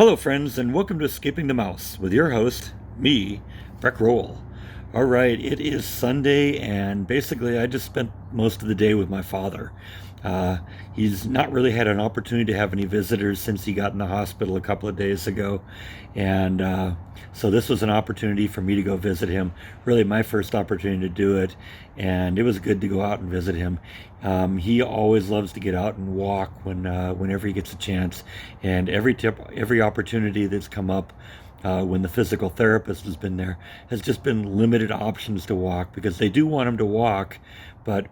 Hello, friends, and welcome to Escaping the Mouse with your host, me, Breck Roll. All right, it is Sunday, and basically, I just spent most of the day with my father. Uh, he's not really had an opportunity to have any visitors since he got in the hospital a couple of days ago, and so this was an opportunity for me to go visit him. Really, my first opportunity to do it, and it was good to go out and visit him. He always loves to get out and walk whenever he gets a chance, and every opportunity that's come up when the physical therapist has been there has just been limited options to walk because they do want him to walk, but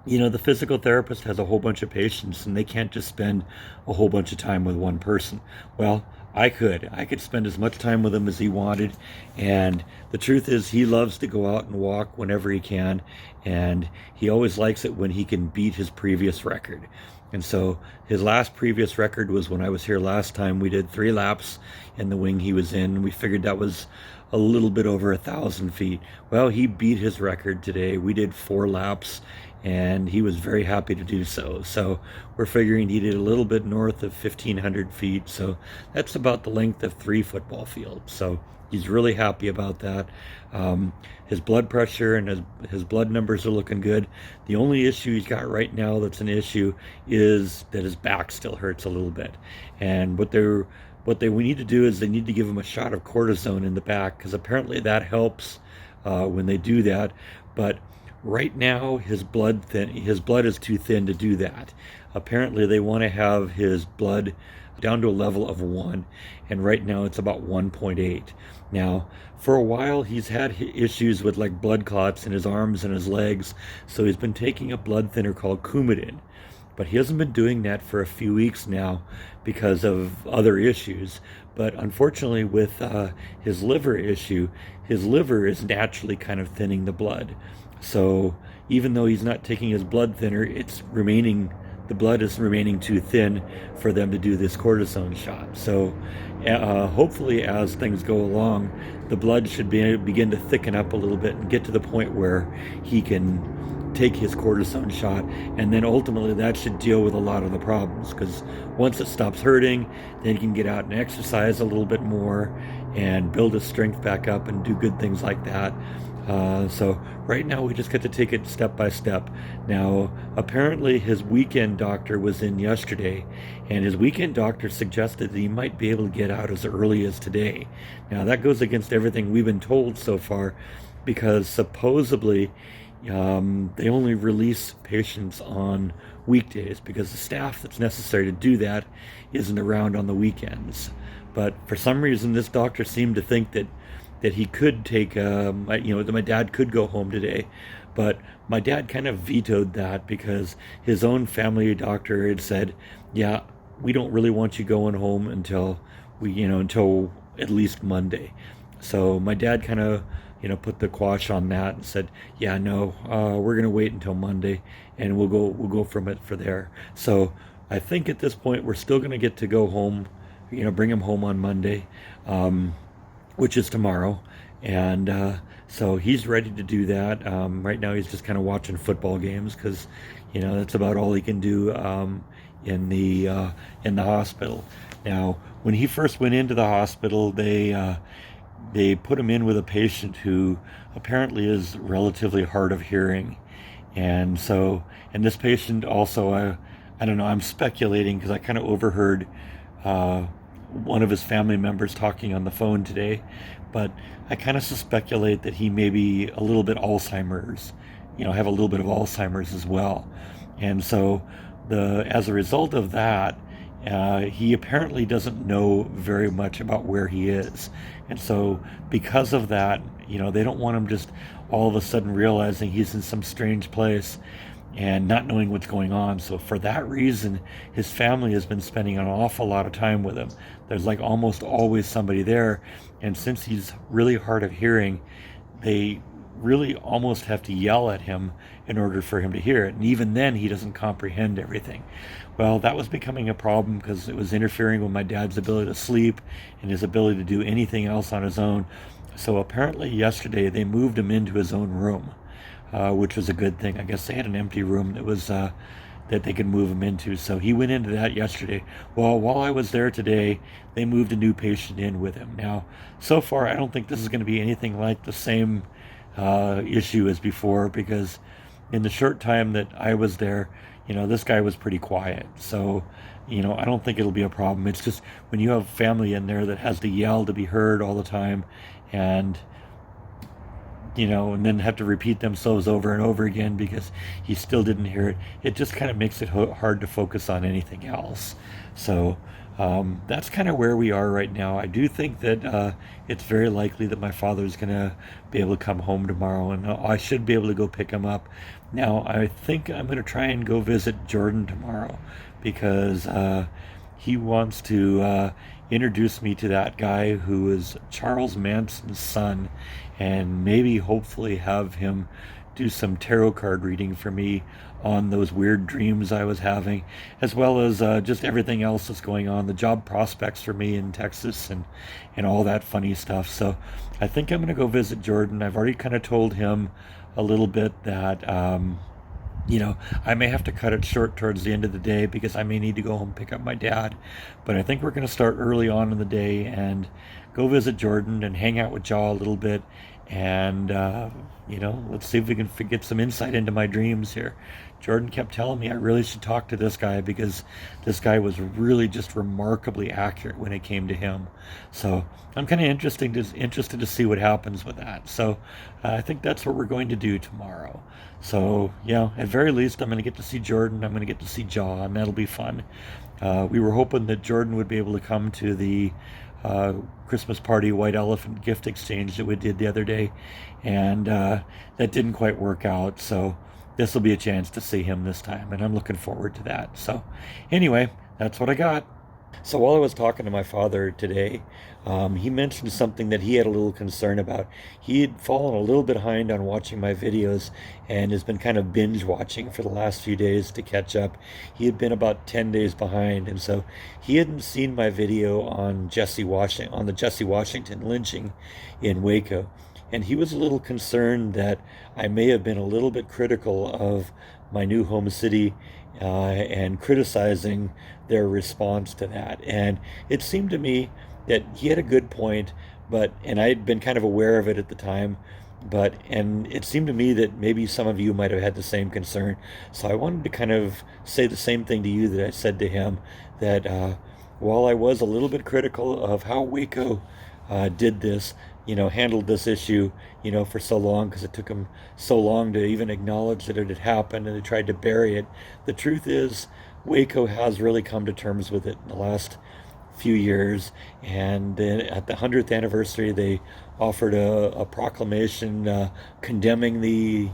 the physical therapist has a whole bunch of patients and they can't just spend a whole bunch of time with one person. Well, I could spend as much time with him as he wanted, and the truth is he loves to go out and walk whenever he can, and he always likes it when he can beat his previous record. And so his last previous record was when I was here last time. We did 3 laps in the wing he was in. We figured that was a little bit over 1,000 feet. Well, he beat his record today. We did 4 laps, and he was very happy to do so. So we're figuring he did a little bit north of 1,500 feet. So that's about the length of 3 football fields. So he's really happy about that. His blood pressure and his blood numbers are looking good. The only issue he's got right now that's an issue is that his back still hurts a little bit. And we need to do is they need to give him a shot of cortisone in the back, because apparently that helps when they do that. But right now his blood is too thin to do that. Apparently they want to have his blood down to a level of 1, and right now it's about 1.8. Now, for a while he's had issues with like blood clots in his arms and his legs, so he's been taking a blood thinner called Coumadin. But he hasn't been doing that for a few weeks now because of other issues. But unfortunately, with his liver issue, his liver is naturally kind of thinning the blood. So even though he's not taking his blood thinner, the blood is remaining too thin for them to do this cortisone shot. So hopefully as things go along, the blood should begin to thicken up a little bit and get to the point where he can take his cortisone shot, and then ultimately that should deal with a lot of the problems, because once it stops hurting, then he can get out and exercise a little bit more and build his strength back up and do good things like that. So right now we just get to take it step by step. Now, apparently his weekend doctor was in yesterday, and his weekend doctor suggested that he might be able to get out as early as today. Now, that goes against everything we've been told so far, because supposedly they only release patients on weekdays because the staff that's necessary to do that isn't around on the weekends. But for some reason, this doctor seemed to think that he could take, that my dad could go home today. But my dad kind of vetoed that because his own family doctor had said, yeah, we don't really want you going home until at least Monday. So my dad kind of put the quash on that and said, yeah, no, we're going to wait until Monday and we'll go from it for there. So I think at this point we're still going to get to go home, bring him home on Monday, which is tomorrow. And so he's ready to do that. Right now he's just kind of watching football games because, that's about all he can do in the hospital. Now, when he first went into the hospital, they put him in with a patient who apparently is relatively hard of hearing. And this patient also, I don't know, I'm speculating because I kind of overheard one of his family members talking on the phone today, but I kind of speculate that he may be a little bit Alzheimer's, have a little bit of Alzheimer's as well. And so as a result of that, he apparently doesn't know very much about where he is. And so because of that, they don't want him just all of a sudden realizing he's in some strange place and not knowing what's going on. So for that reason, his family has been spending an awful lot of time with him. There's like almost always somebody there. And since he's really hard of hearing, they really almost have to yell at him in order for him to hear it. And even then, he doesn't comprehend everything. Well, that was becoming a problem because it was interfering with my dad's ability to sleep and his ability to do anything else on his own. So apparently yesterday, they moved him into his own room, which was a good thing. I guess they had an empty room that was that they can move him into. So he went into that yesterday. Well, while I was there today, they moved a new patient in with him. Now, so far, I don't think this is going to be anything like the same issue as before, because in the short time that I was there, this guy was pretty quiet. So, I don't think it'll be a problem. It's just when you have family in there that has to yell to be heard all the time, and and then have to repeat themselves over and over again because he still didn't hear it. It just kind of makes it hard to focus on anything else. So that's kind of where we are right now. I do think that it's very likely that my father's going to be able to come home tomorrow, and I should be able to go pick him up. Now, I think I'm going to try and go visit Jordan tomorrow because he wants to introduce me to that guy who is Charles Manson's son, and maybe hopefully have him do some tarot card reading for me on those weird dreams I was having, as well as just everything else that's going on, the job prospects for me in Texas and all that funny stuff. So I think I'm going to go visit Jordan. I've already kind of told him a little bit that I may have to cut it short towards the end of the day because I may need to go home and pick up my dad. But I think we're going to start early on in the day and go visit Jordan and hang out with Jaw a little bit. And, let's see if we can get some insight into my dreams here. Jordan kept telling me I really should talk to this guy because this guy was really just remarkably accurate when it came to him. So I'm kind of interested to see what happens with that. So I think that's what we're going to do tomorrow. So, at very least, I'm going to get to see Jordan. I'm going to get to see Jaw, and that'll be fun. We were hoping that Jordan would be able to come to the Christmas party White Elephant gift exchange that we did the other day, and that didn't quite work out. So this will be a chance to see him this time, and I'm looking forward to that. So anyway, that's what I got. So while I was talking to my father today, he mentioned something that he had a little concern about. He had fallen a little bit behind on watching my videos and has been kind of binge watching for the last few days to catch up. He had been about 10 days behind, and so he hadn't seen my video on the Jesse Washington lynching in Waco. And he was a little concerned that I may have been a little bit critical of my new home city and criticizing their response to that. And it seemed to me that he had a good point, and I had been kind of aware of it at the time, and it seemed to me that maybe some of you might have had the same concern. So I wanted to kind of say the same thing to you that I said to him, that while I was a little bit critical of how Waco did this, handled this issue, for so long, because it took them so long to even acknowledge that it had happened, and they tried to bury it. The truth is, Waco has really come to terms with it in the last few years, and then at the 100th anniversary, they offered a proclamation condemning the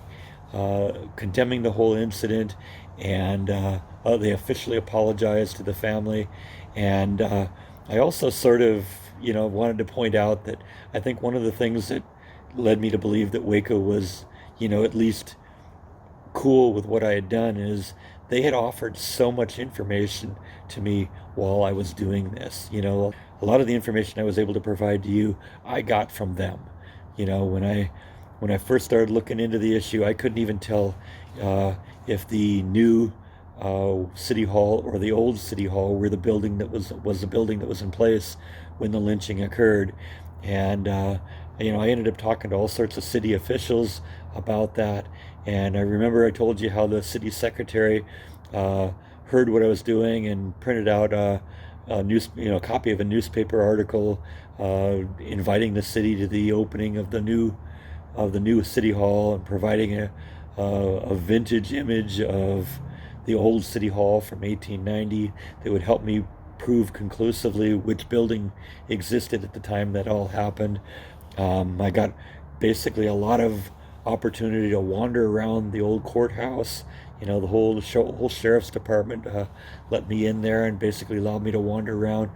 whole incident, and they officially apologized to the family. And I also sort of wanted to point out that I think one of the things that led me to believe that Waco was at least cool with what I had done is they had offered so much information to me while I was doing this. A lot of the information I was able to provide to you, I got from them. When I first started looking into the issue, I couldn't even tell if the new City Hall or the old City Hall were the building that was the building that was in place when the lynching occurred. And I ended up talking to all sorts of city officials about that. And I remember I told you how the city secretary heard what I was doing and printed out a copy of a newspaper article inviting the city to the opening of the new city hall, and providing a vintage image of the old city hall from 1890 that would help me prove conclusively which building existed at the time that all happened. I got basically a lot of opportunity to wander around the old courthouse. The whole sheriff's department let me in there and basically allowed me to wander around.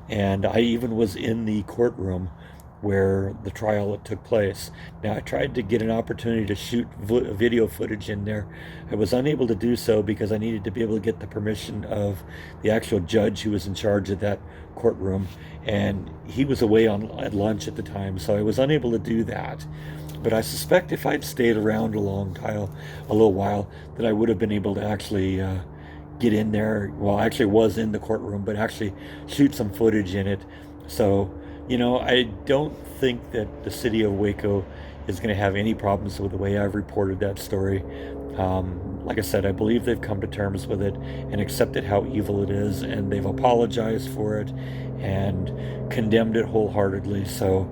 And I even was in the courtroom where the trial took place. Now, I tried to get an opportunity to shoot video footage in there. I was unable to do so because I needed to be able to get the permission of the actual judge who was in charge of that courtroom, and he was away at lunch at the time, so I was unable to do that. But I suspect if I'd stayed around a little while, that I would have been able to actually get in there. Well, I actually was in the courtroom, but actually shoot some footage in it. So, I don't think that the city of Waco is going to have any problems with the way I've reported that story. Like I said, I believe they've come to terms with it and accepted how evil it is, and they've apologized for it and condemned it wholeheartedly. So,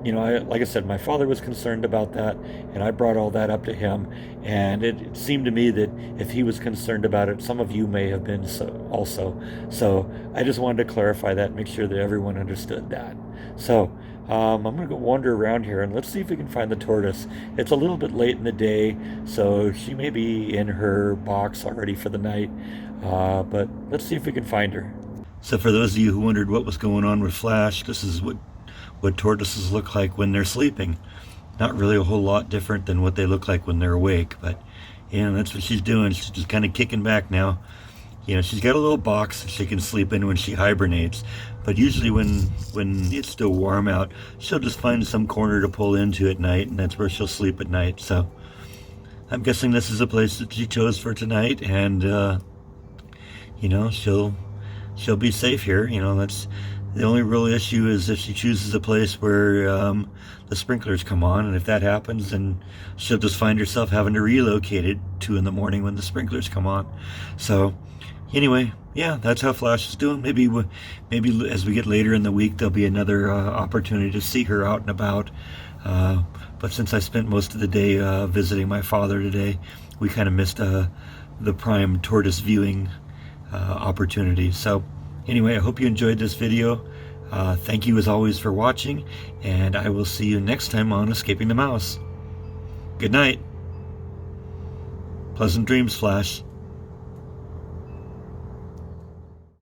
like I said, my father was concerned about that, and I brought all that up to him. And it seemed to me that if he was concerned about it, some of you may have been also. So I just wanted to clarify that, make sure that everyone understood that. So I'm going to go wander around here and let's see if we can find the tortoise. It's a little bit late in the day, so she may be in her box already for the night. But let's see if we can find her. So for those of you who wondered what was going on with Flash, this is what tortoises look like when they're sleeping. Not really a whole lot different than what they look like when they're awake, but that's what she's doing. She's just kind of kicking back now. She's got a little box that she can sleep in when she hibernates, but usually when it's still warm out, she'll just find some corner to pull into at night, and that's where she'll sleep at night. So I'm guessing this is a place that she chose for tonight, and she'll be safe here. That's the only real issue, is if she chooses a place where the sprinklers come on, and if that happens, then she'll just find herself having to relocate at 2 in the morning when the sprinklers come on. So anyway, yeah, that's how Flash is doing. Maybe as we get later in the week, there'll be another opportunity to see her out and about. But since I spent most of the day visiting my father today, we kind of missed the prime tortoise viewing opportunity. So anyway, I hope you enjoyed this video. Thank you as always for watching, and I will see you next time on Escaping the Mouse. Good night. Pleasant dreams, Flash.